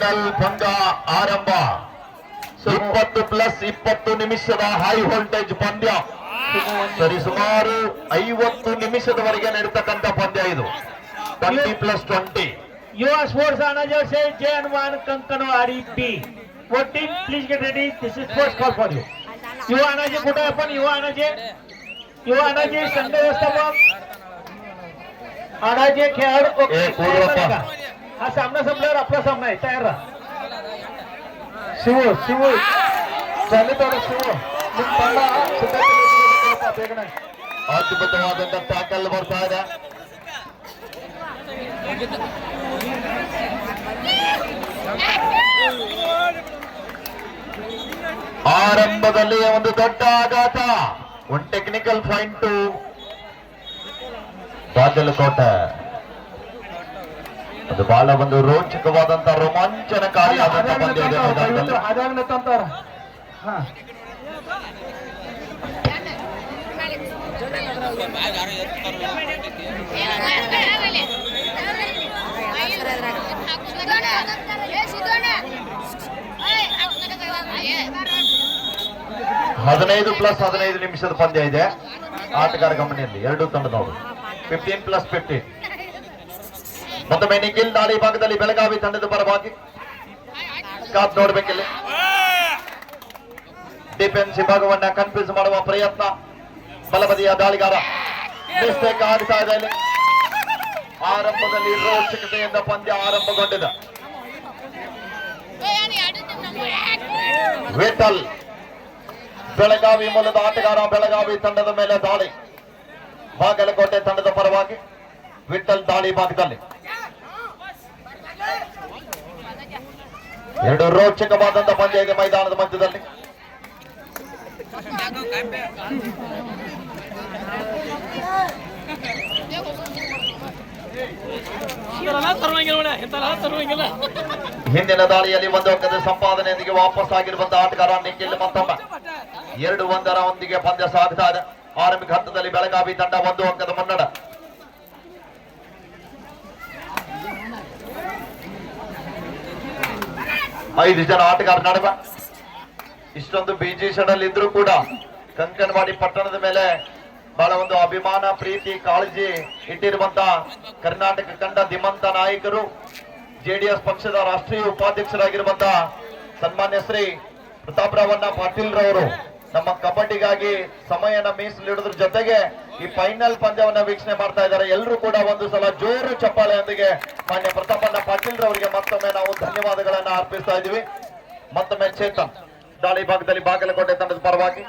Final ಪಂದ್ಯ ಆರಂಭ. 20+20 ನಿಮಿಷದ ಹೈ ವೋಲ್ಟೇಜ್ ಪಂದ್ಯ. ಸರಿಸುಮಾರು 50 ನಿಮಿಷದವರೆಗೆ ನಡೀತಕ್ಕಂಥ ಪಂದ್ಯ ಇದು. 20+20. युवा sports manager says J1 Kankanwadi B. What team? Please get ready. This is first call for you. युवा अनाजे कुठे आपण युवा अनाजे संघ व्यवस्थापक अनाजे खेळाडू हा सामना संपल्यावर आपला सामना आहे. तयार राहा. शिव चालू थोडं शिव ಅದ್ಭುತವಾದಂತ ಟ್ಯಾಕಲ್ ಬರ್ತಾ ಇದೆ. ಆರಂಭದಲ್ಲಿ ಒಂದು ದೊಡ್ಡ ಆಘಾತ. ಒಂದು ಟೆಕ್ನಿಕಲ್ ಪಾಯಿಂಟ್ ಬಾಗಲಕೋಟೆ. ಅದು ಬಹಳ ಒಂದು ರೋಚಕವಾದಂತ ರೋಮಾಂಚನಕಾರಿಯಾದಂತ ಪಂದ್ಯ ಇದೆ ಮೈದಾನದಲ್ಲಿ. ಹದಿನೈದು ಪ್ಲಸ್ 15 ನಿಮಿಷದ ಪಂದ್ಯ ಇದೆ. ಆಟಗಾರ ಗಮನಿಯಲ್ಲಿ ಎರಡು ತಂಡದವರು 15+15. ಮತ್ತೊಮ್ಮೆ ನಿಖಿಲ್ ದಾಳಿ ಭಾಗದಲ್ಲಿ ಬೆಳಗಾವಿ ತಂಡದ ಪರವಾಗಿ ಕಾತ್ ನೋಡ್ಬೇಕಿಲ್ಲಿ. ಡಿಫೆನ್ಸ್ ವಿಭಾಗವನ್ನ ಕನ್ಫ್ಯೂಸ್ ಮಾಡುವ ಪ್ರಯತ್ನ. ಬಲಬದಿಯ ದಾಳಿಗಾರ ಮಿಸ್ಟೇಕ್ ಆಗ್ತಾ ಇದೆ ಇಲ್ಲಿ. ಆರಂಭದಲ್ಲಿ ರೋಚಕತೆಯಿಂದ ಪಂದ್ಯ ಆರಂಭಗೊಂಡಿದೆ. ವಿಠಲ್ ಬೆಳಗಾವಿ ಮೂಲದ ಆಟಗಾರ. ಬೆಳಗಾವಿ ತಂಡದ ಮೇಲೆ ದಾಳಿ. ಬಾಗಲಕೋಟೆ ತಂಡದ ಪರವಾಗಿ ವಿಠಲ್ ದಾಳಿ ಭಾಗದಲ್ಲಿ. ಎರಡು ರೋಚಕವಾದಂತ ಪಂದ್ಯ ಇದೆ ಮೈದಾನದ ಮಧ್ಯದಲ್ಲಿ. ಹಿಂದಿನ ದಾಳಿಯಲ್ಲಿ ಒಂದು ಅಂಕದ ಸಂಪಾದನೆಯೊಂದಿಗೆ ವಾಪಸ್ ಆಗಿರುವಂತಹ ಆಟಗಾರ ನಿಖಿಲ್ ಮತ್ತೊಮ್ಮೆ 2-1 ಪಂದ್ಯ ಸಾಗ್ತಾ ಇದೆ. ಆರಂಭಿಕ ಹಂತದಲ್ಲಿ ಬೆಳಗಾವಿ ತಂಡ 1 ಅಂಕದ ಮುನ್ನಡ. ಐದು ಜನ ಆಟಗಾರ ನಡುವೆ ಇಷ್ಟೊಂದು ಬಿಜಿ ಶೆಡ್ಯೂಲ್ ಇದ್ರೂ ಕೂಡ ಕಂಕನವಾಡಿ ಪಟ್ಟಣದ ಮೇಲೆ ಬಹಳ ಒಂದು ಅಭಿಮಾನ, ಪ್ರೀತಿ, ಕಾಳಜಿ ಇಟ್ಟಿರುವಂತ ಕರ್ನಾಟಕ ಕಂಡ ಧೀಮಂತ ನಾಯಕರು, ಜೆಡಿಎಸ್ ಪಕ್ಷದ ರಾಷ್ಟ್ರೀಯ ಉಪಾಧ್ಯಕ್ಷರಾಗಿರುವಂತ ಸನ್ಮಾನ್ಯ ಶ್ರೀ ಪ್ರತಾಪರಾವಣ್ಣ ಪಾಟೀಲ್ ರವರು ನಮ್ಮ ಕಬಡ್ಡಿಗಾಗಿ ಸಮಯನ ಮೀಸಲಿಡೋದ್ರ ಜೊತೆಗೆ ಈ ಫೈನಲ್ ಪಂದ್ಯವನ್ನ ವೀಕ್ಷಣೆ ಮಾಡ್ತಾ ಇದ್ದಾರೆ. ಎಲ್ಲರೂ ಕೂಡ ಒಂದು ಸಲ ಜೋರು ಚಪ್ಪಾಳೆಯೊಂದಿಗೆ ಮಾನ್ಯ ಪ್ರತಾಪಣ್ಣ ಪಾಟೀಲ್ ರವರಿಗೆ ಮತ್ತೊಮ್ಮೆ ನಾವು ಧನ್ಯವಾದಗಳನ್ನ ಅರ್ಪಿಸ್ತಾ ಇದ್ದೀವಿ. ಮತ್ತೊಮ್ಮೆ ಚೇತನ್ ದಾಳಿ ಭಾಗದಲ್ಲಿ ಬಾಗಲಕೋಟೆ ತಂಡದ ಪರವಾಗಿ.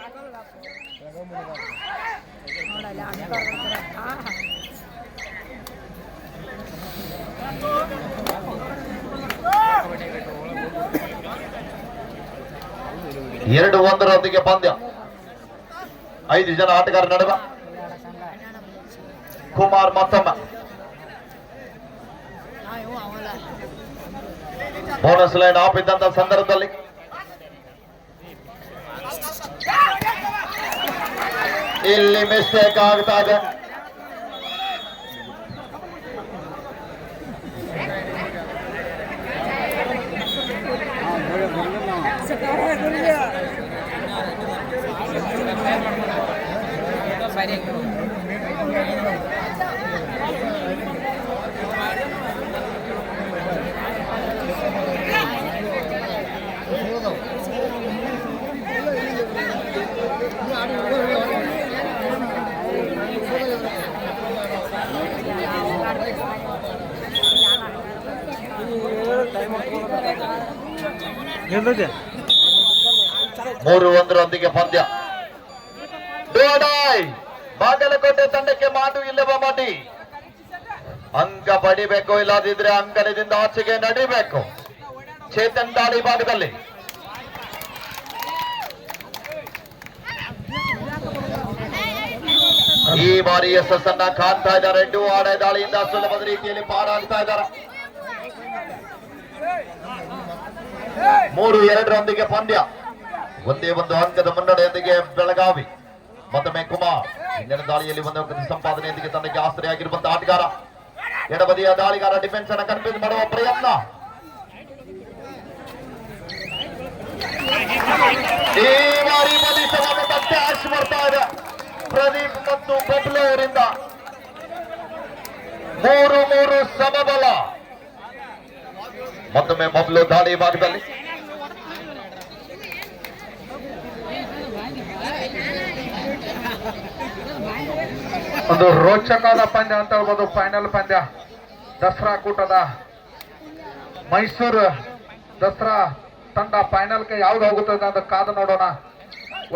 ಎರಡು 1 ಪಂದ್ಯ. 5 ಜನ ಆಟಗಾರ ನಡುವೆ ಕುಮಾರ್ ಮತ್ತೊಮ್ಮೆ ಬೋನಸ್ ಲೈನ್ ಆಫ್ ಇದ್ದಂತ ಸಂದರ್ಭದಲ್ಲಿ ಇಲ್ಲಿ ಮಿಸ್ಟೇಕ್ ಆಗ್ತಾ ಇದೆ. ಮೂರು 1 ಪಂದ್ಯ. ಬಾಗಲಕೋಟೆ ತಂಡಕ್ಕೆ ಮಾಡು ಇಲ್ಲವ ಮಾಡಿ. ಅಂಕ ಪಡಿಬೇಕು, ಇಲ್ಲದಿದ್ರೆ ಅಂಕಣದಿಂದ ಆಚೆಗೆ ನಡಿಬೇಕು. ಚೇತನ್ ದಾಳಿ ಭಾಗದಲ್ಲಿ ಈ ಬಾರಿ ಯಶಸ್ಸನ್ನ ಕಾಣ್ತಾ ಇದ್ದಾರೆ. 2 ಆಡ ದಾಳಿಯಿಂದ ಸುಲಭದ ರೀತಿಯಲ್ಲಿ ಪಾರಾಗ್ತಾ ಇದ್ದಾರೆ. 3-2 ಪಂದ್ಯ. ಒಂದೇ ಒಂದು ಅಂಕದ ಮುನ್ನಡೆಯೊಂದಿಗೆ ಬೆಳಗಾವಿ. ಮತ್ತೊಮ್ಮೆ ಕುಮಾರ್ ಹಿಂದಿನ ದಾಳಿಯಲ್ಲಿ 1 ಅಂಕದ ಸಂಪಾದನೆಯೊಂದಿಗೆ ತನಗೆ ಆಸರೆಯಾಗಿರುವಂತಹ ಆಟಗಾರ. ಎಡಬದಿಯ ದಾಳಿಗಾರ ಡಿಫೆನ್ಸ್ ಅನ್ನು ಕನ್ಫ್ಯೂಸ್ ಮಾಡುವ ಪ್ರಯತ್ನ. ಈ ಬಾರಿ ಬಲಿಷ್ಠವಾದ ಡ್ಯಾಶ್ ಬರ್ತಾ ಇದೆ ಪ್ರದೀಪ್ ಮತ್ತು ಬಬ್ಲು ಅವರಿಂದ. 3-3 ಸಮಬಲ. ಮತ್ತೊಮ್ಮೆ ಬಬ್ಲು ದಾಳಿ ಭಾಗದಲ್ಲಿ. ಒಂದು ರೋಚಕವಾದ ಪಂದ್ಯ ಅಂತ ಹೇಳ್ಬೋದು. ಫೈನಲ್ ಪಂದ್ಯ ದಸರಾ ಕೂಟದ ಮೈಸೂರು ದಸರಾ ತಂಡ ಫೈನಲ್ಗೆ ಯಾವ್ದು ಹೋಗುತ್ತದೆ ಅಂತ ಕಾದು ನೋಡೋಣ.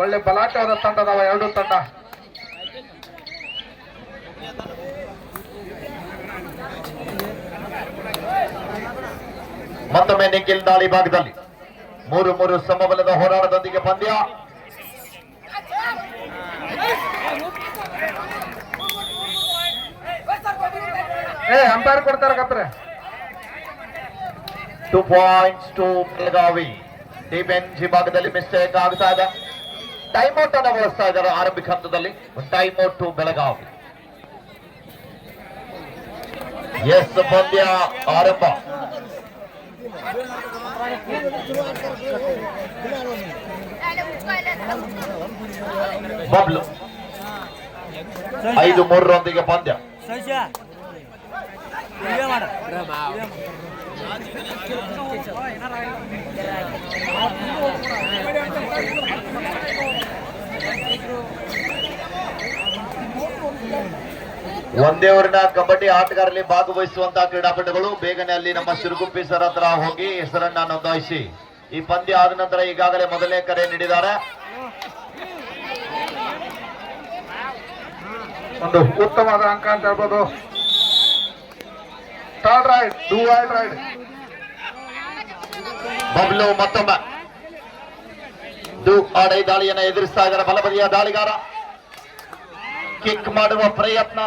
ಒಳ್ಳೆ ಬಲಾಟವಾದ ತಂಡದವ ಎರಡು ತಂಡ. ಮತ್ತೊಮ್ಮೆ ನಿಖಿಲ್ ದಾಳಿ ಭಾಗದಲ್ಲಿ 3-3 ಸಮಬಲದ ಹೋರಾಟದೊಂದಿಗೆ ಪಂದ್ಯ. ಅಂಪೈರ್ ಕೊಡ್ತಾರೆ ಕತ್ರೆ. 2 points to ಬೆಳಗಾವಿ. ಡಿಫೆನ್ಸ್ ಭಾಗದಲ್ಲಿ ಮಿಸ್ಟೇಕ್ ಆಗ್ತಾ ಇದೆ. ಟೈಮ್ ಔಟ್ ಅನ್ನು ಬಳಸ್ತಾ ಇದ್ದಾರೆ ಆರಂಭಿಕ ಹಂತದಲ್ಲಿ. Time out to Belagavi. Yes, ಪಂದ್ಯ ಆರಂಭ. ಬಬ್ಲು 5-3 ಪಂದ್ಯ. ಒಂದೇ ಊರಿನ ಕಬಡ್ಡಿ ಆಟಗಾರರಲ್ಲಿ ಭಾಗವಹಿಸುವಂತಹ ಕ್ರೀಡಾಪಟುಗಳು ಬೇಗನೆ ಅಲ್ಲಿ ನಮ್ಮ ಶಿರುಗುಪ್ಪಿ ಸರ್ ಹತ್ರ ಹೋಗಿ ಹೆಸರನ್ನ ನೋಂದಾಯಿಸಿ. ಈ ಪಂದ್ಯ ಆದ ನಂತರ ಈಗಾಗಲೇ ಮೊದಲನೇ ಕರೆ ನೀಡಿದ್ದಾರೆ. ಒಂದು ಉತ್ತಮವಾದ ಅಂಕ ಅಂತ ಹೇಳ್ಬೋದು. Third raid, do or die raid. Bablu ಮತ್ತೊಮ್ಮೆ ಆಡೈ ದಾಳಿಯನ್ನು ಎದುರಿಸ್ತಾ ಇದ್ದಾರೆ. ಬಲಬದಿಯ ದಾಳಿಗಾರ ಕಿಕ್ ಮಾಡುವ ಪ್ರಯತ್ನ.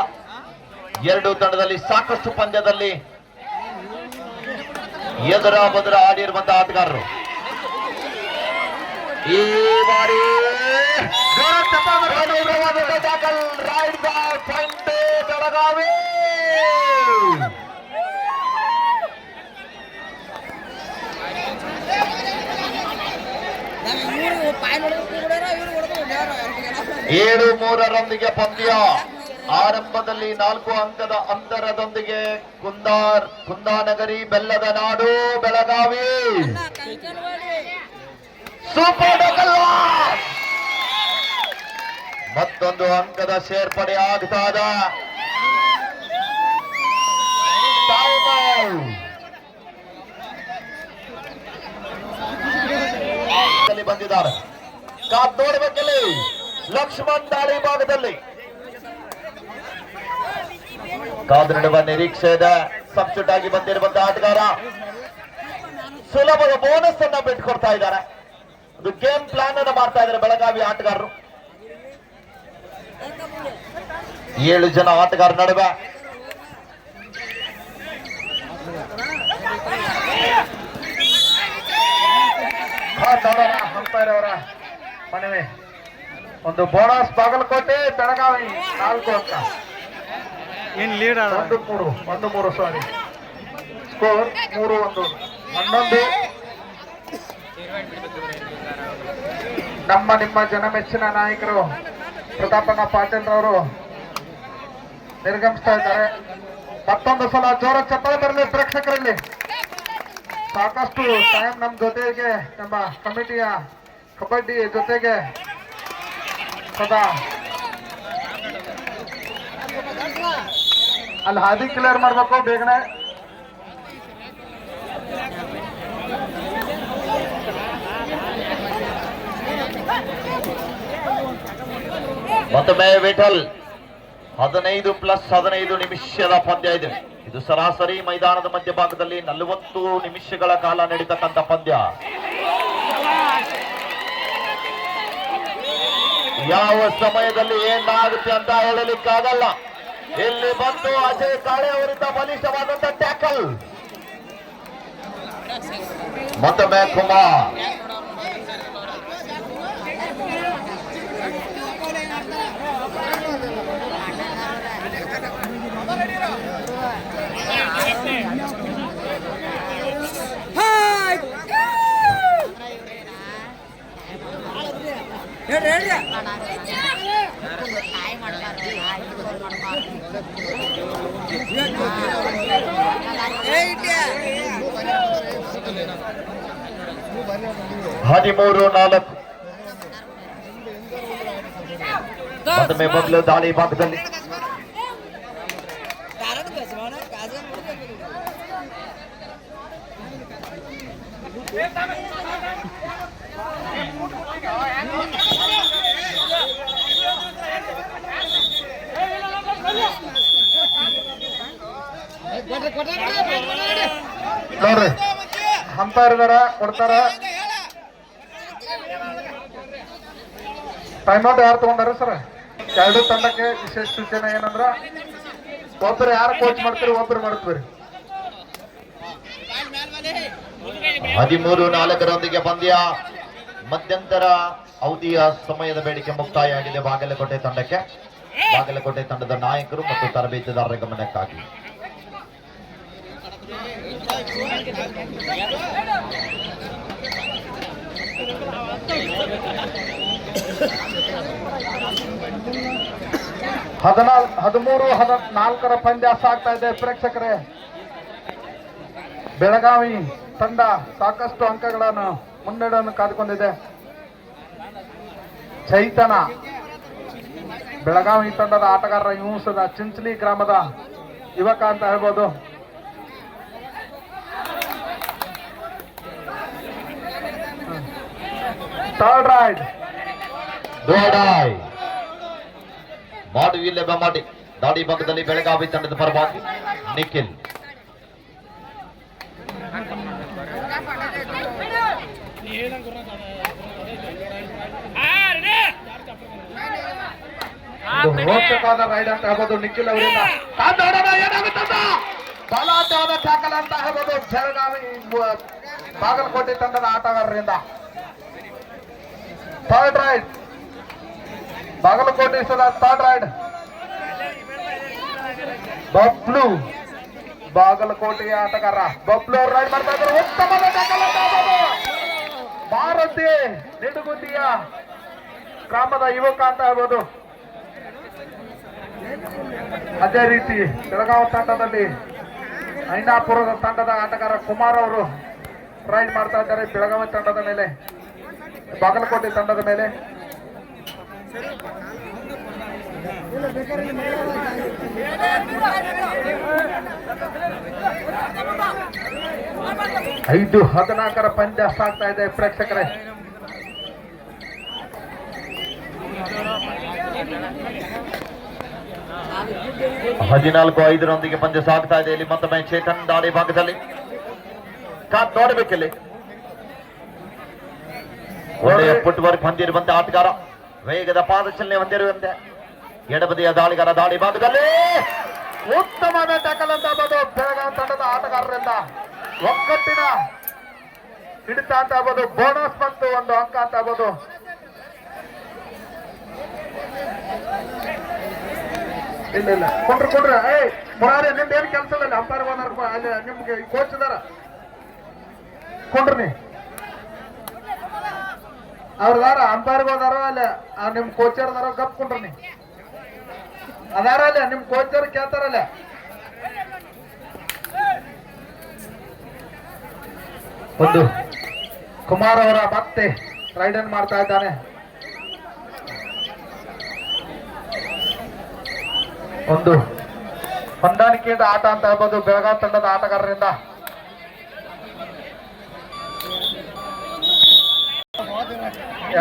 ಎರಡು ತಂಡದಲ್ಲಿ ಸಾಕಷ್ಟು ಪಂದ್ಯದಲ್ಲಿ ಎದುರ ಬದುರ ಆಡಿರುವಂತಹ ಆಟಗಾರರು. ಈ ಬಾರಿ ರೈಡ್ ಪಾಯಿಂಟ್ ಬೆಳಗಾವಿ. ಏಳು 3 ಪಂದ್ಯ. ಆರಂಭದಲ್ಲಿ 4 ಅಂಕದ ಅಂತರದೊಂದಿಗೆ ಕುಂದಾನಗರಿ ಬೆಲ್ಲದ ನಾಡು ಬೆಳಗಾವಿ. Super double. ಮತ್ತೊಂದು ಅಂಕದ ಸೇರ್ಪಡೆ ಆಗ್ತಾದ. ಬಂದಿದ್ದಾರೆ. ಕಾದ್ ನೋಡ್ಬೇಕಲ್ಲಿ ಲಕ್ಷ್ಮಣ್ ದಾಳಿ ಭಾಗದಲ್ಲಿ ಕಾದ್ರಿಡುವ ನಿರೀಕ್ಷೆ ಇದೆ. ಸಬ್ಸ್ಟಿಟ್ಯೂಟ್ ಆಗಿ ಬಂದಿರುವಂತಹ ಆಟಗಾರ ಸುಲಭದ ಬೋನಸ್ ಅನ್ನ ಬಿಟ್ಕೊಡ್ತಾ ಇದ್ದಾರೆ. ಒಂದು ಗೇಮ್ ಪ್ಲಾನ್ ಅನ್ನು ಮಾಡ್ತಾ ಇದ್ದಾರೆ ಬೆಳಗಾವಿ ಆಟಗಾರರು. 7 ಜನ ಆಟಗಾರ ನಡುವೆ ಅಂಪೈರ್ ಅವರ ಮನವಿ. ಒಂದು ಬೋನಸ್ ಬಾಗಲಕೋಟೆ ಬೆಳಗಾವಿ 4 ಅಂಕ. ಇನ್ ಲೀಡ್ 1-3 ಸಾರಿ ಸ್ಕೋರ್ 3-1. 11 ನಿಮ್ಮ ಜನಮೆಚ್ಚಿನ ನಾಯಕರು ಪ್ರತಾಪಣ್ಣ ಪಾಟೀಲ್ ರವರು ನಿರ್ಗಮಿಸ್ತಾ ಇದ್ದಾರೆ. ಮತ್ತೊಂದು ಸಲ ಜೋರ ಚಪ್ಪಾಳೆ ಬರಲಿ ಪ್ರೇಕ್ಷಕರಲ್ಲಿ. ಸಾಕಷ್ಟು ಟೈಮ್ ನಮ್ಮ ಜೊತೆಗೆ, ನಮ್ಮ ಕಮಿಟಿಯ ಕಬಡ್ಡಿ ಜೊತೆಗೆ ಸದಾ ಅಲ್ಲಿ ಹಾದಿ ಕ್ಲಿಯರ್ ಮಾಡ್ಬೇಕು ಬೇಗನೆ. ಮತ್ತೊಮ್ಮೆ ವಿಠಲ್ 15+15 ನಿಮಿಷದ ಪಂದ್ಯ ಇದೆ. ಇದು ಸರಾಸರಿ ಮೈದಾನದ ಮಧ್ಯಭಾಗದಲ್ಲಿ 40 ನಿಮಿಷಗಳ ಕಾಲ ನಡೀತಕ್ಕಂಥ ಪಂದ್ಯ. ಯಾವ ಸಮಯದಲ್ಲಿ ಏನಾಗುತ್ತೆ ಅಂತ ಹೇಳಲಿಕ್ಕಾಗಲ್ಲ. ಇಲ್ಲಿ ಬಂದು ಅಜಯ್ ಕಾಳೆ ಅವರಿಂದ ಬಲಿಷ್ಠವಾದಂತ ಟ್ಯಾಕಲ್. ಮತ್ತೊಮ್ಮೆ ಕುಮಾರ್ ಹದಿಮೂರು ನಾಲ್ಕು ಮತ್ತೊಮ್ಮೆ ಮೊದಲು ದಾಳಿ ಭಾಗದಲ್ಲಿ ನೋಡ್ರಿ ಅಂಪೈರ್ ಇದಾರ ಕೊಡ್ತಾರ. ಟೈಮ್ಔಟ್ ಯಾರು ತಗೊಂಡಾರ ಸರ್? ಎರಡು ತಂಡಕ್ಕೆ ವಿಶೇಷ ಸೂಚನೆ ಏನಂದ್ರ ಒಬ್ರು ಯಾರು ಕೋಚ್ ಮಾಡ್ತೀರಿ ಒಬ್ರು ಮಾಡ್ತೀರಿ. 13-4 ಪಂದ್ಯ ಮಧ್ಯಂತರ ಅವಧಿಯ ಸಮಯದ ಬೇಡಿಕೆ ಮುಕ್ತಾಯ ಆಗಿದೆ ಬಾಗಲಕೋಟೆ ತಂಡಕ್ಕೆ. ಬಾಗಲಕೋಟೆ ತಂಡದ ನಾಯಕರು ಮತ್ತು ತರಬೇತುದಾರರ ಗಮನಕ್ಕಾಗಿ ಹದಿಮೂರು 14 ಪಂದ್ಯ ಸಾಗ್ತಾ ಇದೆ ಪ್ರೇಕ್ಷಕರೇ. ಬೆಳಗಾವಿ ತಂಡ ಸಾಕಷ್ಟು ಅಂಕಗಳನ್ನು ಮುನ್ನಡೆಯನ್ನು ಕಾದುಕೊಂಡಿದೆ. ಚೈತನ ಬೆಳಗಾವಿ ತಂಡದ ಆಟಗಾರರ ಯೂಸದ ಚಿಂಚಲಿ ಗ್ರಾಮದ ಯುವಕ ಅಂತ ಹೇಳ್ಬೋದು. ಥರ್ಡ್ ರೈಡ್ ಮಾಡುವಿಲ್ಲ ಮಾಡಿ ದಾಡಿ ಭಾಗದಲ್ಲಿ ಬೆಳಗಾವಿ ತಂಡದ ಪರವಾಗಿ ನಿಖಿಲ್. ರೋಚಕವಾದ ರೈಡ್ ಅಂತ ಹೇಳ್ಬೋದು ನಿಖಿಲ್ ಅವರಿಂದ. ಬಲಾಢ್ಯವಾದ ಟ್ಯಾಕಲ್ ಅಂತ ಹೇಳ್ಬೋದು ಬೆಳಗಾವಿ ಬಾಗಲಕೋಟೆ ತಂಡದ ಆಟಗಾರರಿಂದ. Third raid Bagalkote third raid Bablu ಬಾಗಲಕೋಟೆಯ ಆಟಗಾರ ಬಬ್ಲು ಅವರು ರೈಡ್ ಮಾಡ್ತಾ ಇದ್ದಾರೆ. ಉತ್ತಮವಾದ ಟ್ಯಾಕಲ್ ಅಂತ ಹೇಳ್ಬೋದು. ಭಾರತಿ ನಿಡುಗುಂದಿಯ ಗ್ರಾಮದ ಯುವಕ ಅಂತ ಹೇಳ್ಬೋದು. ಅದೇ ರೀತಿ ಬೆಳಗಾವಿ ತಂಡದಲ್ಲಿ ಐನಾಪುರದ ತಂಡದ ಆಟಗಾರ ಕುಮಾರ್ ಅವರು ರೈಡ್ ಮಾಡ್ತಾ ಇದ್ದಾರೆ ಬೆಳಗಾವಿ ತಂಡದ ಮೇಲೆ, ಬಾಗಲಕೋಟೆ ತಂಡದ ಮೇಲೆ. ಐದು 14 ಪಂದ್ಯ ಸಾಗ್ತಾ ಇದೆ ಪ್ರೇಕ್ಷಕರೇ. ಹದಿನಾಲ್ಕು 5 ಪಂದ್ಯ ಸಾಗ್ತಾ ಇದೆ. ಇಲ್ಲಿ ಮತ್ತೊಮ್ಮೆ ಚೇತನ್ ದಾಳಿ ಭಾಗದಲ್ಲಿ ಕಾತ್ ನೋಡಬೇಕಿಲ್ಲಿ ಒಳ್ಳೆಯ ಫುಟ್ ವರ್ಕ್ ಹೊಂದಿರುವಂತೆ ಆಟಗಾರ, ವೇಗದ ಪಾದಚಲನೆ ಹೊಂದಿರುವಂತೆ ಎಡಬದಿಯ ದಾಳಿಗಾರ ದಾಳಿ ಭಾಗದಲ್ಲಿ ಉತ್ತಮವಾದ ಟ್ಯಾಕಲ್ ಅಂತ ಹೇಳ್ಬೋದು ಬೆಳಗಾವಿ ತಂಡದ ಆಟಗಾರರಿಂದ. ಒಕ್ಕಟ್ಟಿನ ಹಿಡಿತ ಅಂತ ಹೇಳ್ಬೋದು. ಬೋನಸ್ ಮತ್ತು 1 ಅಂಕ ಅಂತ ಹೇಳ್ಬೋದು. ಇಲ್ಲ ಕೊಡ್ರಿ ಮುರಾರಿ ನಿಮ್ದು ಏನು ಕೆಲಸ ಇಲ್ಲ. ಅಂಪೈರ್ ಅಲ್ಲಿ ನಿಮ್ಗೆ ಕೋಚ್ ಇದಾರ ಕೊಡ್ರಿ. ಅವ್ರದಾರ ಅಂಪೈರ್ ಹೋದಾರ ಅಲ್ಲ ನಿಮ್ ಕೋಚರ್ ಅದಾರ ಗಪ್ ಕೊಂಡ್ರಿ ಅದಾರ ಅಲ್ಲ ನಿಮ್ ಕೋಚರ್ ಕೇಳ್ತಾರಲ್ಲ. ಒಂದು ಕುಮಾರ್ ಅವರ ಮತ್ತೆ ರೈಡ್ ಅನ್ ಮಾಡ್ತಾ ಇದ್ದಾನೆ. ಒಂದು ಹೊಂದಾಣಿಕೆಯಿಂದ ಆಟ ಅಂತ ಹೇಳ್ಬೋದು ಬೆಳಗಾವಿ ತಂಡದ ಆಟಗಾರರಿಂದ.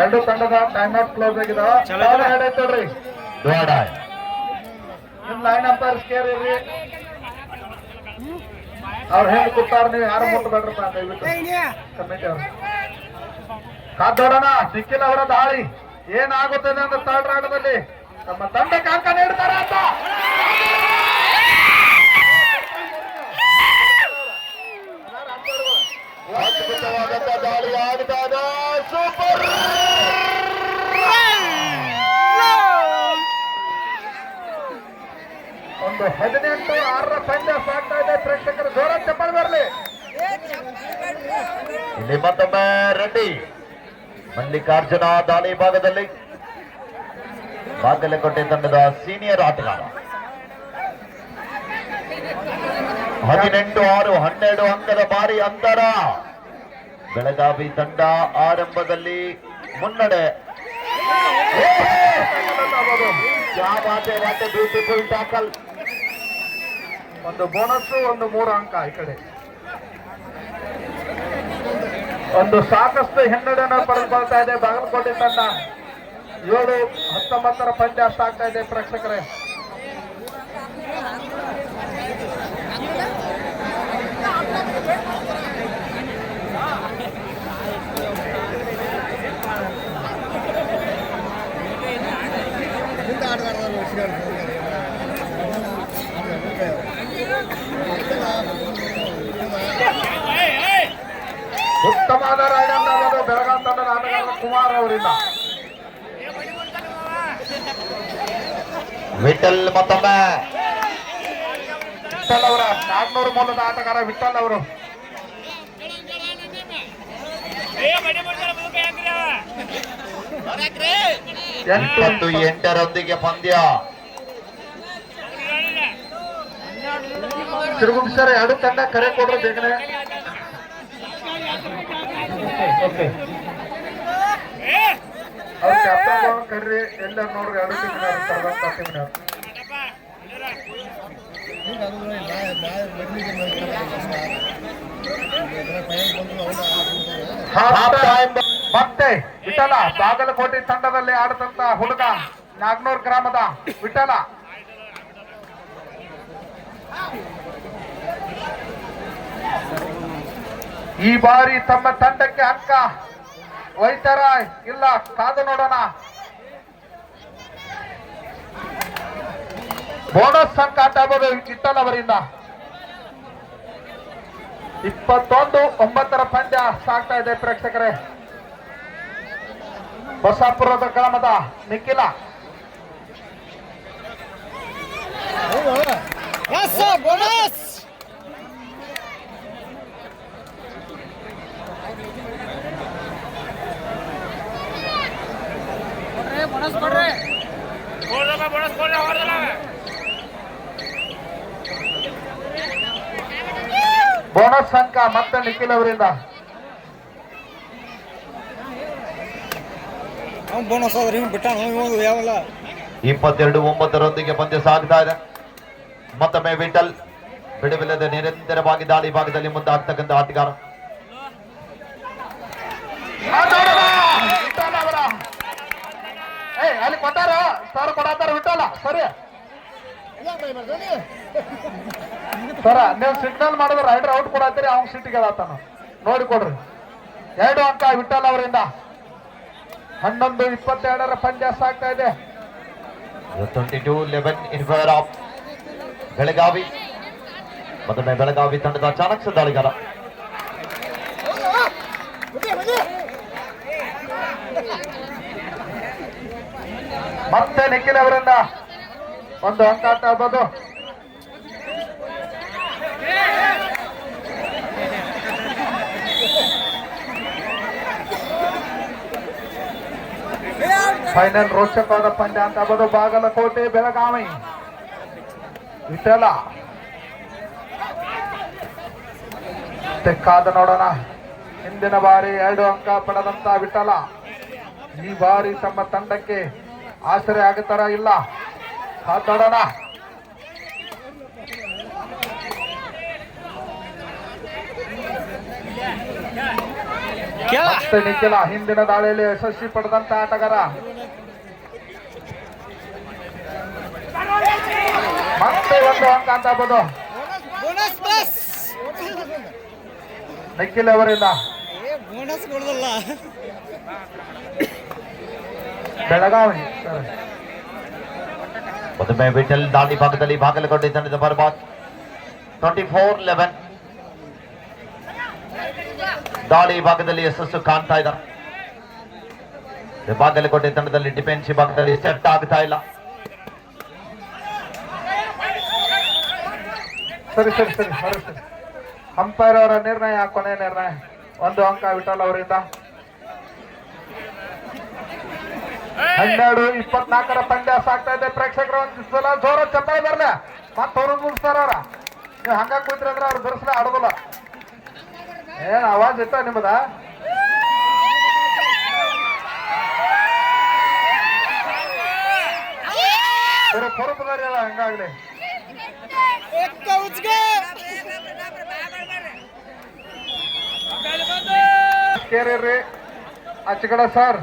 ಎರಡು ತಂಡದ ಟೈಮ್ ಔಟ್ ಕ್ಲೋಸ್ ಆಗಿದಾವೆ. ನಿಮ್ ಲೈನ್ ಅಂಪೈರ್ ಸ್ಕೇರ್ ಇರ್ರಿ. ಅವ್ರು ಹೇಳಿ ಕೊಟ್ಟಾರ, ನೀವು ಯಾರು ಮುಟ್ಟಬೇಡ್ರಪ್ಪ ದಯವಿಟ್ಟು ಕಮಿಟಿ ಅವರು. ಕಾದೋಡೋಣ ನಿಖಿಲ್ ಅವರ ದಾಳಿ ಏನಾಗುತ್ತದೆ ಅಂತ ಥರ್ಡ್ ರೌಂಡ್ನಲ್ಲಿ ನಮ್ಮ ತಂಡಕ್ಕೆ ಅಂಕ ನೀಡ್ತಾರೆ ಅಂತ. ಅದ್ಭುತವಾದಂತ ದಾಳಿ ಆಗ್ತಾ ಇದೆ. ಸೂಪರ್ ಒಂದು 18-6 ಪಂದ್ಯ ಸಾಗ್ತಾ ಇದೆ ಪ್ರೇಕ್ಷಕರು. ಜೋರ ಚಪ್ಪಲ್ ಬರಲಿ. ಇಲ್ಲಿ ಮತ್ತೊಮ್ಮೆ ರೆಡ್ಡಿ ಮಲ್ಲಿಕಾರ್ಜುನ ದಾಳಿ ಭಾಗದಲ್ಲಿ ಬಾಗಲಕೋಟೆ ತಂಡದ ಸೀನಿಯರ್ ಆಟಗಾರ. 18-6 12 ಅಂಕದ ಭಾರಿ ಅಂತರ. ಬೆಳಗಾವಿ ತಂಡ ಆರಂಭದಲ್ಲಿ ಮುನ್ನಡೆ. Beautiful tackle. ಒಂದು ಬೋನಸ್, ಒಂದು 3 ಅಂಕ ಈ ಕಡೆ. ಒಂದು ಸಾಕಷ್ಟು ಹಿನ್ನಡೆಯನ್ನು ಪಡೆದುಕೊಳ್ತಾ ಇದೆ ಬಾಗಲಕೋಟೆ ತಂಡ. 7-19 ಪಂದ್ಯ ಆಗ್ತಾ ಇದೆ ಪ್ರೇಕ್ಷಕರೇ. ಉತ್ತಮವಾದ ರೈಡ್ ಅನ್ನೋದು ಬೆಳಗಾವಿ ತಂಡದ ಆಟಗಾರ ಕುಮಾರ್ ಅವರಿಂದ. ವಿಠಲ್ ಮತ್ತೊಮ್ಮೆ. ವಿಠಲ್ ಅವರ 400 ಮೂಲದ ಆಟಗಾರ ವಿಠಲ್ ಅವರು. 8-8 ಪಂದ್ಯ. ತಿರುಗುಂಬಿಸರ್ 2 ತಂಡ ಕರೆ ಕೊಡ್ರು ಬೇಗನೆ. ಅವ್ರ ಕ್ಯಾಪ್ಟನ್ ಕರ್ರಿ ಎಲ್ಲರೂ ನೋಡ್ರಿ 2 ಟೀಮಿನವ್ರು. ಮತ್ತೆ ವಿಠಲ ಬಾಗಲಕೋಟೆ ತಂಡದಲ್ಲಿ ಆಡದಂತ ಹುಡುಗ ನಾಗನೂರ್ ಗ್ರಾಮದ ವಿಠಲ. ಈ ಬಾರಿ ತಮ್ಮ ತಂಡಕ್ಕೆ ಅಂಕ ಒಯ್ತಾರ ಇಲ್ಲ ಕಾದು ನೋಡೋಣ. ಬೋನಸ್ ಅಂಕ ಆಟ ಆಗೋದು ವಿಠಲ್ ಅವರಿಂದ. 21-9 ಪಂದ್ಯ ಸಾಗ್ತಾ ಇದೆ ಪ್ರೇಕ್ಷಕರೇ. ಬಸಾಪುರದ ಗ್ರಾಮದ ನಿಖಿಲ. ಬೋನಸ್ ಅಂಕ ಮತ್ತೆ ನಿಖಿಲ್ ಅವರಿಂದ. ಬೋನಸ್ ಆದ್ರೆ ಬಿಟ್ಟ 22-9 ಪಂದ್ಯ ಸಾಗ್ತಾ ಇದೆ. ಮತ್ತೊಮ್ಮೆ ವಿಠಲ್ ಬಿಡುವಿಲ್ಲದೆ ನಿರಂತರವಾಗಿ ದಾಳಿ ಭಾಗದಲ್ಲಿ ಮುಂದಾಗ್ತಕ್ಕಂಥ ಆಟಗಾರ. ಅಲ್ಲಿ ಕೊಟ್ಟಾರ ಸರ್ ಕೊಡತ್ತಾರ ವಿಠಲ. ಸರಿ ಸರ ನೀವು ಸಿಗ್ನಲ್ ಮಾಡಿದ್ರೆ ರೈಡರ್ ಔಟ್ ಕೊಡತ್ತೀರಿ, ಅವ್ನ ಸಿಟ್ಟಿಗೆ ಹೇಳತ್ತಾನ ನೋಡಿ ಕೊಡ್ರಿ. 2 ಅಂಕ ವಿಠಲ್ ಅವರಿಂದ. 11-22 ಪಂದ್ಯ ಸಾಗ್ತಾ ಇದೆ. 22-11 ಇನ್ ಫೇವರ್ ಆಫ್ ಬೆಳಗಾವಿ. ಮತ್ತೊಮ್ಮೆ ಬೆಳಗಾವಿ ತಂಡದ ಚಾಣಕ್ಯ ದಾಳಿಗಾರ. ಮತ್ತೆ ನಿಖಿಲ್ ಅವರಿಂದ 1 ಅಂಕ ಆಟ ಆಗ್ಬೋದು. ಫೈನಲ್ ರೋಚಕವಾದ ಪಂದ್ಯ ಅಂತ ಆಗ್ಬೋದು. ಬಾಗಲಕೋಟೆ ಬೆಳಗಾವಿ. ವಿಠಲ ಕಾದ ನೋಡೋಣ. ಹಿಂದಿನ ಬಾರಿ 2 ಅಂಕ ಪಡೆದಂತ ವಿಠಲ ಈ ಬಾರಿ ತಮ್ಮ ತಂಡಕ್ಕೆ ಆಶ್ರಯ ಆಗುತ್ತಾರ ಇಲ್ಲ ಕಾದೋಡೋಣ. ಮತ್ತೆ ನಿಖಿಲ ಹಿಂದಿನ ದಾಳಿಯಲ್ಲಿ ಯಶಸ್ವಿ ಪಡೆದಂತ ಆಟಗಾರ. ಮತ್ತೆ 1 ಅಂಕ ಅಂತ ಆಗ್ಬೋದು ನಿಖಿಲ್ ಅವರಿಂದ. ಬೆಳಗಾವಿ ಮತ್ತೊಮ್ಮೆ ವಿಠಲ್ ದಾಳಿ ಭಾಗದಲ್ಲಿ ಬಾಗಲಕೋಟೆ ತಂಡದ ಬರ್ಬಾದ್. 24-11 ದಾಳಿ ಭಾಗದಲ್ಲಿ ಯಶಸ್ಸು ಕಾಣ್ತಾ ಇದ್ದಾರೆ. ಬಾಗಲಕೋಟೆ ತಂಡದಲ್ಲಿ ಡಿಫೆನ್ಸಿವ್ ಭಾಗದಲ್ಲಿ ಸೆಟ್ ಆಗ್ತಾ ಇಲ್ಲ. ಸರಿ ಸರಿ ಸರಿ ಸರಿ ಸರಿ ಅಂಪೈರ್ ಅವರ ನಿರ್ಣಯ, ಕೊನೆ ನಿರ್ಣಯ. 1 ಅಂಕ ವಿಠಲ್ ಅವರಿಂದ. 12-24 ಪಂದ್ಯ ಸಾಗ್ತಾ ಇದೆ. ಪ್ರೇಕ್ಷಕರು ಒಂದು ಸಲ ಜೋರ ಚಪ್ಪಾಳೆ ಬರ್ಲ ಮತ್ತ ಅವ್ರು ಮುಗಿಸ್ತಾರ. ಅವ್ರ ನೀವು ಹಂಗ ಕೂತ್ರಿ ಅಂದ್ರೆ ಅವ್ರು ಬಿಡಿಸ್ಲ ಆಡೋದಿಲ್ಲ. ಏನ್ ಆವಾಜ್ ಇತ್ತ ನಿಮ್ಮದ? ಹೊರಪದಾರಿ ಅಲ್ಲ ಹಂಗಾಗ್ಲಿ. ಕೇರಿ ಆಚೆ ಕಡೆ ಸರ್.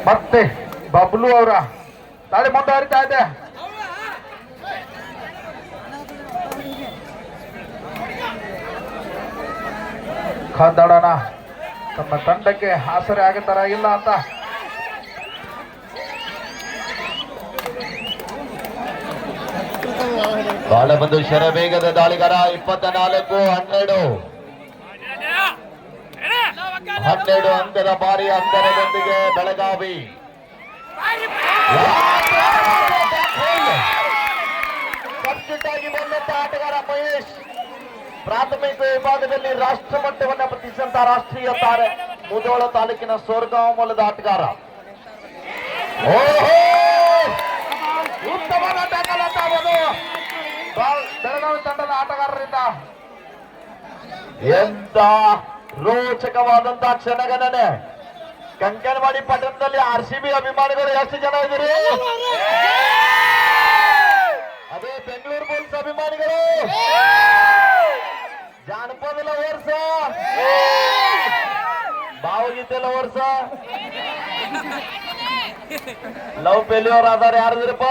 ಮತ್ತೆ ಬಬ್ಲು ಅವರ ದಾಳಿ ಮುಂದುವರಿತಾ ಇದೆ. ಖಾದಾಡೋಣ ತಮ್ಮ ತಂಡಕ್ಕೆ ಆಸರೆ ಆಗತ್ತಾರ ಇಲ್ಲ ಅಂತ. ಬಾಳ ಬಂದು ಶರವೇಗದ ದಾಳಿಗಾರ 24-12 ಅಂಕದ ಭಾರಿ ಅಂತರದೊಂದಿಗೆ ಬೆಳಗಾವಿ ಸಬ್ಜೆಕ್ಟ್ ಆಗಿ ಬಂದಂತ ಆಟಗಾರ ಮಹೇಶ್ ಪ್ರಾಥಮಿಕ ವಿಭಾಗದಲ್ಲಿ ರಾಷ್ಟ್ರ ಮಟ್ಟವನ್ನು ಪ್ರತಿಸಿದಂತ ರಾಷ್ಟ್ರೀಯ ತಾರೆ ಮುಧೋಳ ತಾಲೂಕಿನ ಸೋರ್ಗಾಂವ್ ಮೂಲದ ಆಟಗಾರ. ಓಹೋ ಉತ್ತಮವಾದ ಟ್ಯಾಕಲ್ ಅಂತ ಬೆಳಗಾವಿ ತಂಡದ ಆಟಗಾರರಿಂದ. ಎಂತ ರೋಚಕವಾದಂತಹ ಕ್ಷಣಗಣನೆ. ಕಂಕನವಾಡಿ ಪಟ್ಟಣದಲ್ಲಿ RCB ಅಭಿಮಾನಿಗಳು ಎಷ್ಟು ಜನ ಇದ್ದೀರಿ? ಅದೇ ಬೆಂಗಳೂರು ಬುಲ್ಸ್ ಅಭಿಮಾನಿಗಳು ಜಾನಪದ ಲವರ್ಸ, ಭಾವಗೀತೆ ಲವರ್ಸ, ಲವ್ ಫೇಲ್ಯೂರ್ ಆಧಾರ ಯಾರಿದ್ರಪ್ಪ?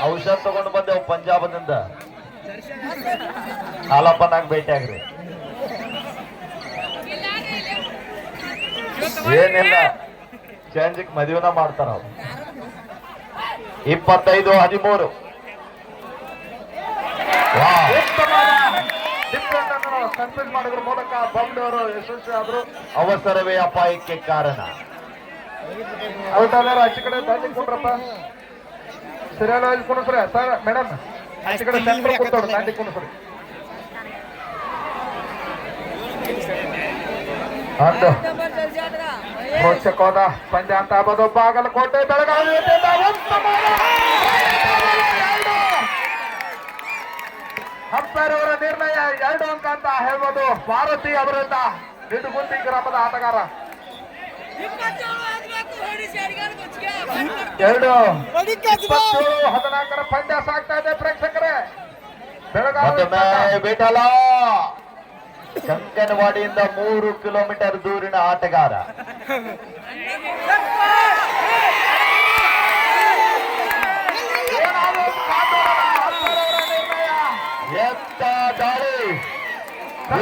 ಔಷಧ ತಗೊಂಡು ಬಂದೆವು ಪಂಜಾಬದಿಂದ. ಹಾಲಪ್ಪನಾಗ ಭೇಟಿ ಆಗ್ರಿ. ಏನಿಲ್ಲ, ಚೇಂಜಿಗೆ ಮದುವೆನ ಮಾಡ್ತಾರ ಅವ್ರು. 25-13 ಕನ್ಫ್ಯೂಸ್ ಮಾಡೋದ್ರ ಮೂಲಕ ಬಬ್ಲು ಅವರು ಯಶಸ್ವಿ ಆದ್ರು. ಅವಸರವೇ ಅಪಾಯಕ್ಕೆ ಕಾರಣ. ಔಟ್ ಆದಾರ ಆಚೆ ಕಡೆ ದಾಟಿ ಕೊಟ್ರಪ್ಪ. ಸರಿಯಾದ ಕುಣಿಸ್ರಿ ಸರ್ ಮೇಡಮ್. ಆಚೆ ಕಡೆ ಸೆಂಟ್ರ್ ಕೂತವ್ರು ದಾಟಿ ಕುಣಿಸ್ರಿ. ಒಂದು ರೋಚಕವಾದ ಪಂದ್ಯ ಅಂತ ಆಗ್ಬೋದು. ಬಾಗಲಕೋಟೆ ಬೆಳಗಾವಿ ಅಂಪೈರ್ ಅವರ ನಿರ್ಣಯ 2 ಅಂಕ ಅಂತ ಹೇಳ್ಬೋದು. ಭಾರತಿ ಅವರಿಂದ ನಿಡುಗುಂದಿ ಗ್ರಾಮದ ಆಟಗಾರ 2-27-14 ಪಂದ್ಯ ಸಾಗ್ತಾ ಇದೆ. ಪ್ರೇಕ್ಷಕರೇ ಬೆಳಗಾವಿ ಬೇಟಲ ಕಂಕನವಾಡಿಯಿಂದ 3 ಕಿಲೋಮೀಟರ್ ದೂರಿನ ಆಟಗಾರ. ಎತ್ತ ದಾಳಿ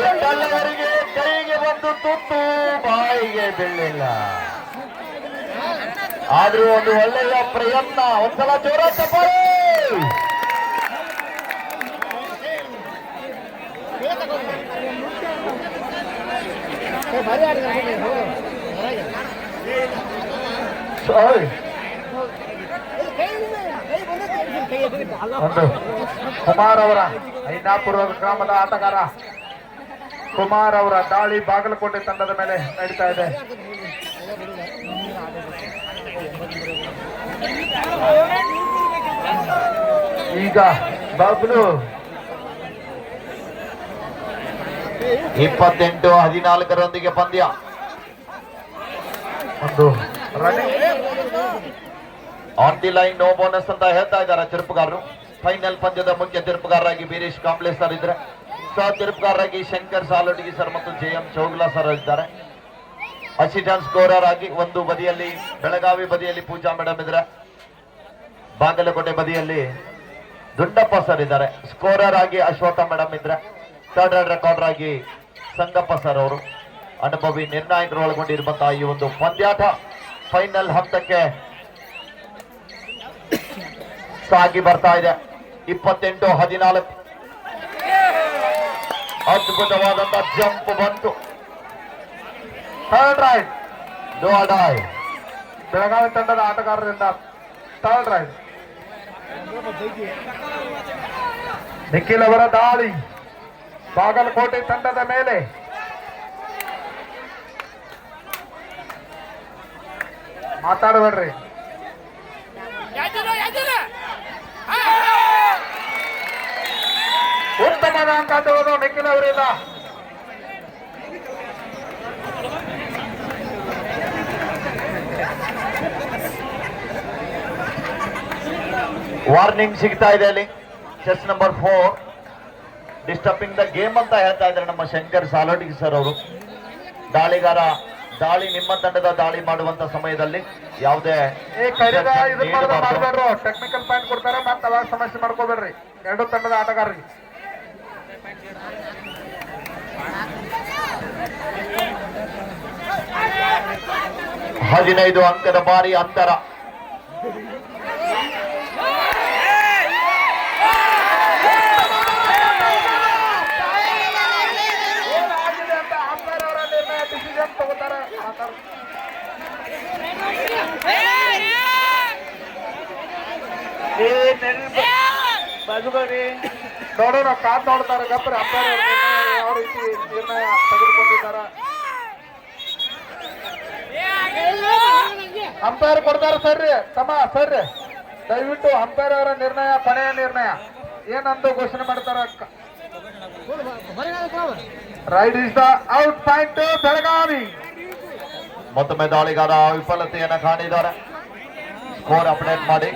ಎಲ್ಲವರಿಗೆ ಕೈಗೆ ಬಂದು ತುತ್ತು ಬಾಯಿಗೆ ಬೀಳಿಲ್ಲ. ಆದ್ರೂ ಒಂದು ಒಳ್ಳೆಯ ಪ್ರಯತ್ನ. ಒಂದ್ಸಲ ಜೋರ ಚಪ್ಪಾಳೆ. ಒಂದು ಕುಮಾರ್ ಅವರ ಐನಾಪುರ ಗ್ರಾಮದ ಆಟಗಾರ ಕುಮಾರ್ ಅವರ ದಾಳಿ ಬಾಗಲಕೋಟೆ ತಂಡದ ಮೇಲೆ ನಡೀತಾ ಇದೆ. ಈಗ ಬಬ್ಲು 28-14 ಪಂದ್ಯ. ಒಂದು running on the line no bonus ಅಂತ ಹೇಳ್ತಾ ಇದ್ದಾರೆ ತೀರ್ಪುಗಾರರು. ಫೈನಲ್ ಪಂದ್ಯದ ಮುಖ್ಯ ತೀರ್ಪುಗಾರರಾಗಿ ವೀರೇಶ್ ಕಾಂಬ್ಳೆ ಸರ್ ಇದ್ದಾರೆ. ಸಹ ತೀರ್ಪುಗಾರರಾಗಿ ಶಂಕರ್ ಸಾಲೋಟಗಿ ಸರ್ ಮತ್ತು JM ಚೌಗ್ಲಾ ಸರ್ ಇದ್ದಾರೆ. ಅಸಿಸ್ಟೆಂಟ್ ಸ್ಕೋರರ್ ಆಗಿ ಒಂದು ಬದಿಯಲ್ಲಿ ಬೆಳಗಾವಿ ಬದಿಯಲ್ಲಿ ಪೂಜಾ ಮೇಡಮ್ ಇದ್ದಾರೆ. ಬಾಗಲಕೋಟೆ ಬದಿಯಲ್ಲಿ ದುಂಡಪ್ಪ ಸರ್ ಇದ್ದಾರೆ. ಸ್ಕೋರರ್ ಆಗಿ ಅಶ್ವಥ ಮೇಡಮ್ ಇದ್ರೆ. ಥರ್ಡ್ ರೈಡ್ ರೆಕಾರ್ಡರ್ ಆಗಿ ಸಂಗಪ್ಪ ಸರ್ ಅವರು. ಅನುಭವಿ ನಿರ್ಣಾಯಕರು ಒಳಗೊಂಡಿರುವಂತಹ ಈ ಒಂದು ಪಂದ್ಯಾಟ ಫೈನಲ್ ಹಂತಕ್ಕೆ ಸಾಗಿ ಬರ್ತಾ ಇದೆ. 28-14 ಅದ್ಭುತವಾದಂತಹ ಜಂಪ್ ಬಂತು. Third raid do or die Belagavi ತಂಡದ ಆಟಗಾರರಿಂದ ಥರ್ಡ್ ರೈಡ್. ನಿಖಿಲ್ ಅವರ ದಾಳಿ ಬಾಗಲಕೋಟೆ ತಂಡದ ಮೇಲೆ ಮಾತಾಡಬೇಡ್ರಿ. ಉತ್ತಮವಾದ ಅಂಕ ತಗೋದು ನಿಖಿಲ್ ಅವರಿಲ್ಲ. ವಾರ್ನಿಂಗ್ ಸಿಗ್ತಾ ಇದೆ ಅಲ್ಲಿ. Chess number 4 disturbing the game ಅಂತ ಹೇಳ್ತಾ ಇದ್ದಾರೆ ನಮ್ಮ ಶಂಕರ್ ಸಾಲೋಟಿ ಸರ್ ಅವರು. ದಾಳಿ ನಿಮ್ಮ ತಂಡದ ದಾಳಿ ಮಾಡುವಂತ ಸಮಯದಲ್ಲಿ ಯಾವುದೇ ಮಾಡಬೇಡ್ರು. ಟೆಕ್ನಿಕಲ್ ಪಾಯಿಂಟ್ ಕೊಡ್ತಾರೆ, ಮತ್ತೆ ಅವಾಗ ಸಮಸ್ಯೆ ಮಾಡ್ಕೋಬೇಡ್ರಿ ಎರಡು ತಂಡದ ಆಟಗಾರರಿಗೆ. ಹದಿನೈದು ಅಂಕದ ಭಾರಿ ಅಂತರ. ನೋಡೋಣ, ಕಾದ್ ನೋಡ್ತಾರೆ ಗಪ್ರ ಅಂಪೈರ್ ಯಾವ ರೀತಿ ನಿರ್ಣಯ ತೆಗೆದುಕೊಂಡಿದ್ದಾರೆ. ಅಂಪೈರ್ ಕೊಡ್ತಾರೆ ಸರ್ರಿ, ಸರ್ರಿ ದಯವಿಟ್ಟು ಅಂಪೈರ್ ಅವರ ನಿರ್ಣಯ ಕೊನೆಯ ನಿರ್ಣಯ ಏನಂದು ಘೋಷಣೆ ಮಾಡ್ತಾರ. Raid is the out point Belagavi. ಮತ್ತೊಮ್ಮೆ ದಾಳಿಗಾರ ವಿಫಲತೆಯನ್ನ ಕಾಣಿದ್ದಾರೆ. ಸ್ಕೋರ್ ಅಪ್ಡೇಟ್ ಮಾಡಿ.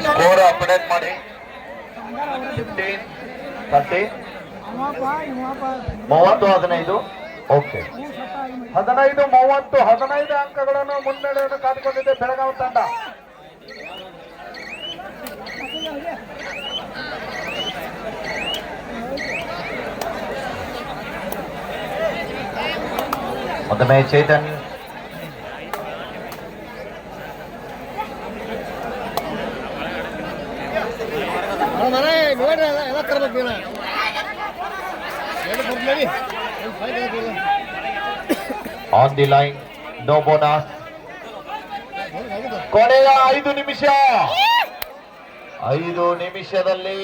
ಸ್ಕೋರ್ ಅಪ್ಡೇಟ್ ಮಾಡಿ. 15-30 30-15. ಓಕೆ, 15-30 15 ಅಂಕಗಳನ್ನು ಮುನ್ನಡೆಯನ್ನು ಕಾದುಕೊಂಡಿದೆ ಬೆಳಗಾವಿ ತಂಡ. ಮತ್ತೊಮ್ಮೆ Chetan on the line. No bonus. ಕೊನೆಯ 5 ನಿಮಿಷ. 5 ನಿಮಿಷದಲ್ಲಿ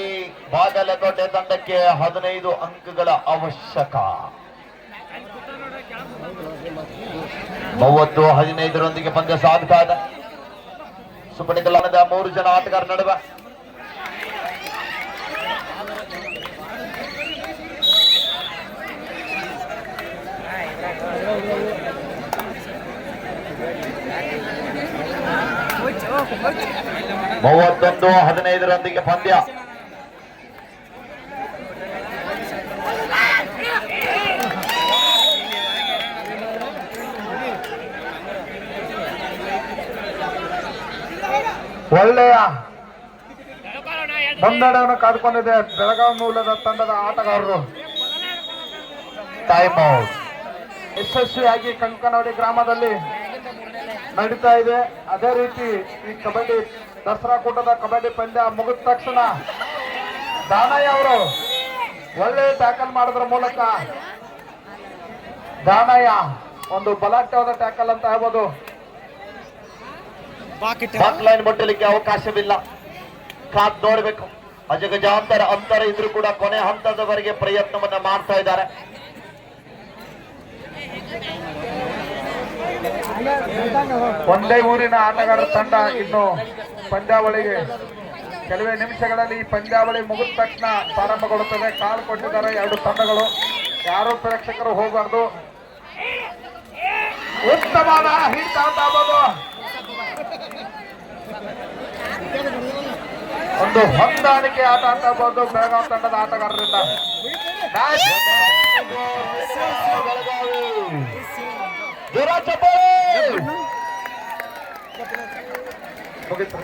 ಬಾಗಲಕೋಟೆ ತಂಡಕ್ಕೆ 15 ಅಂಕಗಳ ಅವಶ್ಯಕ. 30-15 ಪಂದ್ಯ ಸಾಗ್ತಾ ಇದೆ. ಸುಪಣಿಕಲನದ 3 ಜನ ಆಟಗಾರ ನಡುವೆ ಮೂವತ್ತೊಂದು 15 ಪಂದ್ಯ. ಒಳ್ಳೆಯ ಮುನ್ನಡೆಯನ್ನು ಕಾದುಕೊಂಡಿದೆ ಬೆಳಗಾವಿ ಮೂಲದ ತಂಡದ ಆಟಗಾರರು. Time out. ಯಶಸ್ವಿಯಾಗಿ ಕಂಕನವಾಡಿ ಗ್ರಾಮದಲ್ಲಿ ನಡೀತಾ ಇದೆ. ಅದೇ ರೀತಿ ಈ ಕಬಡ್ಡಿ ದಸರಾ ಕೂಟದ ಕಬಡ್ಡಿ ಪಂದ್ಯ ಮುಗಿದ ತಕ್ಷಣ ದಾನಯ್ಯ ಅವರು ಒಳ್ಳೆ ಟ್ಯಾಕಲ್ ಮಾಡೋದ್ರ ಮೂಲಕ ದಾನಯ್ಯ ಒಂದು ಬಲಾಢ್ಯವಾದ ಟ್ಯಾಕಲ್ ಅಂತ ಹೇಳ್ಬೋದು. ಬಾಕ್ ಲೈನ್ ಮುಟ್ಟಲಿಕ್ಕೆ ಅವಕಾಶವಿಲ್ಲ. ಕಾದ್ ನೋಡ್ಬೇಕು. ಅಜಗಜಾಂತರ ಅಂತರ ಇದ್ರೂ ಕೂಡ ಕೊನೆ ಹಂತದವರೆಗೆ ಪ್ರಯತ್ನವನ್ನ ಮಾಡ್ತಾ ಇದ್ದಾರೆ. ಒಂದೇ ಊರಿನ ಆಟಗಾರರ ತಂಡ ಇನ್ನು ಪಂದ್ಯಾವಳಿಗೆ ಕೆಲವೇ ನಿಮಿಷಗಳಲ್ಲಿ ಈ ಪಂದ್ಯಾವಳಿ ಮುಗಿದ ತಕ್ಷಣ ಪ್ರಾರಂಭಗೊಳ್ಳುತ್ತದೆ. ಕಾಲು ಕೊಟ್ಟಿದ್ದಾರೆ ಎರಡು ತಂಡಗಳು. ಯಾರು ಪ್ರೇಕ್ಷಕರು ಹೋಗಬಾರ್ದು. ಉತ್ತಮವಾದ ಹಿಟ್ ಅಂತ ಆಗ್ಬೋದು. ಒಂದು ಹೊಂದಾಣಿಕೆ ಆಟ ಅಂತ ಆಗ್ಬೋದು ಬೆಳಗಾವಿ ತಂಡದ ಆಟಗಾರರಿಂದ. ಮುಗಿತು.